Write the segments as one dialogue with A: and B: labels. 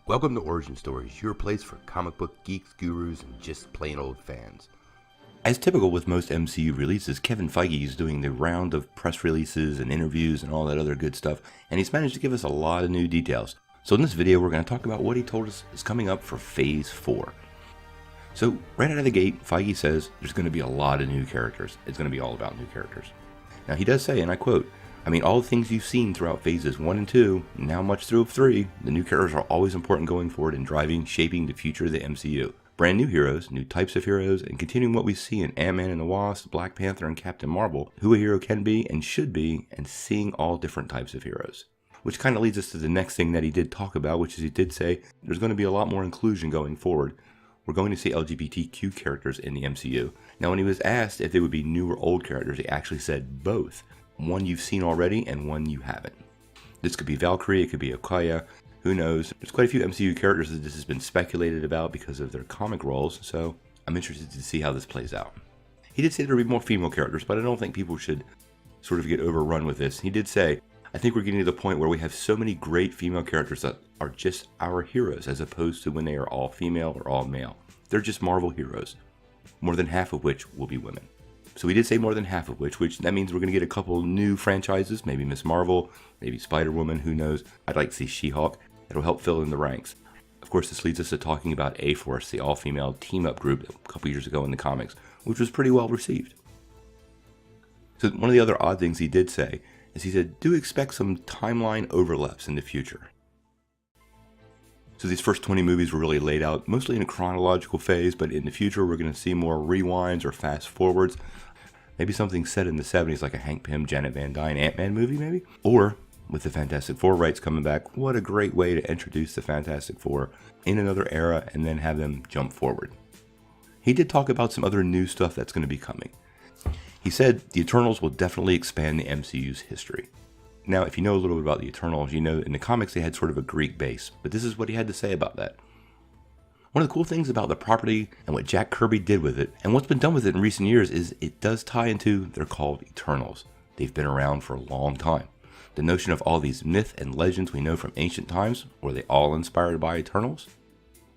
A: Welcome to Origin Stories, your place for comic book geeks, gurus, and just plain old fans. As typical with most MCU releases, Kevin Feige is doing the round of press releases and interviews and all that other good stuff, and he's managed to give us a lot of new details. So in this video, we're going to talk about what he told us is coming up for Phase 4. So right out of the gate, Feige says there's going to be a lot of new characters. It's going to be all about new characters. Now he does say, and I quote, all the things you've seen throughout phases 1 and 2, now much through 3, the new characters are always important going forward in driving, shaping the future of the MCU. Brand new heroes, new types of heroes, and continuing what we see in Ant-Man and the Wasp, Black Panther, and Captain Marvel, who a hero can be and should be, and seeing all different types of heroes. Which kind of leads us to the next thing that he did talk about, which is he did say there's going to be a lot more inclusion going forward. We're going to see LGBTQ characters in the MCU. Now when he was asked if they would be new or old characters, he actually said both. One you've seen already and one you haven't. This could be Valkyrie, it could be Okoye, who knows. There's quite a few MCU characters that this has been speculated about because of their comic roles, so I'm interested to see how this plays out. He did say there would be more female characters, but I don't think people should sort of get overrun with this. He did say, I think we're getting to the point where we have so many great female characters that are just our heroes, as opposed to when they are all female or all male. They're just Marvel heroes, more than half of which will be women. So we did say more than half of which that means we're going to get a couple new franchises, maybe Miss Marvel, maybe Spider-Woman, who knows. I'd like to see She-Hulk. It'll help fill in the ranks. Of course, this leads us to talking about A-Force, the all-female team-up group a couple years ago in the comics, which was pretty well received. So one of the other odd things he did say is he said, do expect some timeline overlaps in the future. So these first 20 movies were really laid out mostly in a chronological phase, but in the future we're going to see more rewinds or fast forwards. Maybe something set in the 70s like a Hank Pym, Janet Van Dyne Ant-Man movie maybe? Or with the Fantastic Four rights coming back, what a great way to introduce the Fantastic Four in another era and then have them jump forward. He did talk about some other new stuff that's going to be coming. He said the Eternals will definitely expand the MCU's history. Now, if you know a little bit about the Eternals, you know in the comics they had sort of a Greek base, but this is what he had to say about that. One of the cool things about the property and what Jack Kirby did with it, and what's been done with it in recent years, is it does tie into, they're called Eternals. They've been around for a long time. The notion of all these myths and legends we know from ancient times, were they all inspired by Eternals?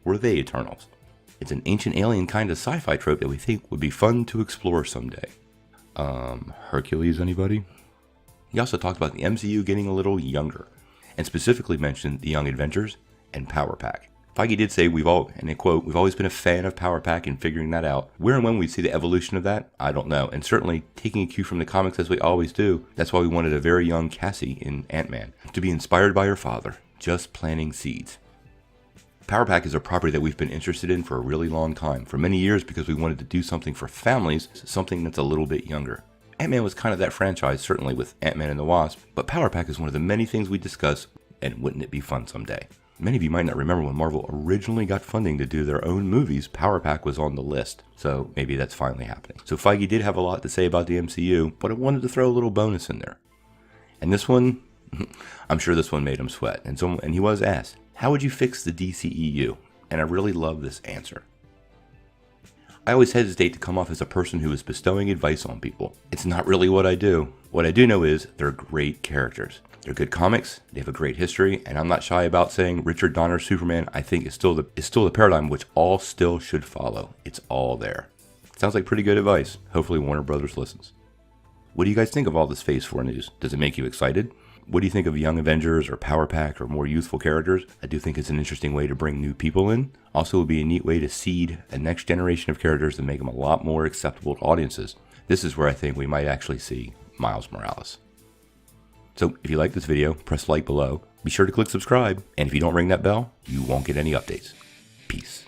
A: Were they Eternals? It's an ancient alien kind of sci-fi trope that we think would be fun to explore someday. Hercules, anybody? He also talked about the MCU getting a little younger, and specifically mentioned the Young Avengers and Power Pack. Feige did say we've always been a fan of Power Pack and figuring that out. Where and when we'd see the evolution of that, I don't know. And certainly taking a cue from the comics as we always do, that's why we wanted a very young Cassie in Ant-Man to be inspired by her father, just planting seeds. Power Pack is a property that we've been interested in for a really long time, for many years because we wanted to do something for families, something that's a little bit younger. Ant-Man was kind of that franchise, certainly with Ant-Man and the Wasp, but Power Pack is one of the many things we discuss, and wouldn't it be fun someday? Many of you might not remember when Marvel originally got funding to do their own movies, Power Pack was on the list, so maybe that's finally happening. So Feige did have a lot to say about the MCU, but I wanted to throw a little bonus in there. And this one, I'm sure this one made him sweat, and he was asked, how would you fix the DCEU? And I really love this answer. I always hesitate to come off as a person who is bestowing advice on people. It's not really what I do. What I do know is they're great characters. They're good comics, they have a great history, and I'm not shy about saying Richard Donner's Superman I think is still the paradigm which all still should follow. It's all there. Sounds like pretty good advice. Hopefully Warner Brothers listens. What do you guys think of all this Phase 4 news? Does it make you excited? What do you think of Young Avengers or Power Pack or more youthful characters? I do think it's an interesting way to bring new people in. Also, it would be a neat way to seed a next generation of characters and make them a lot more acceptable to audiences. This is where I think we might actually see Miles Morales. So if you like this video, press like below. Be sure to click subscribe. And if you don't ring that bell, you won't get any updates. Peace.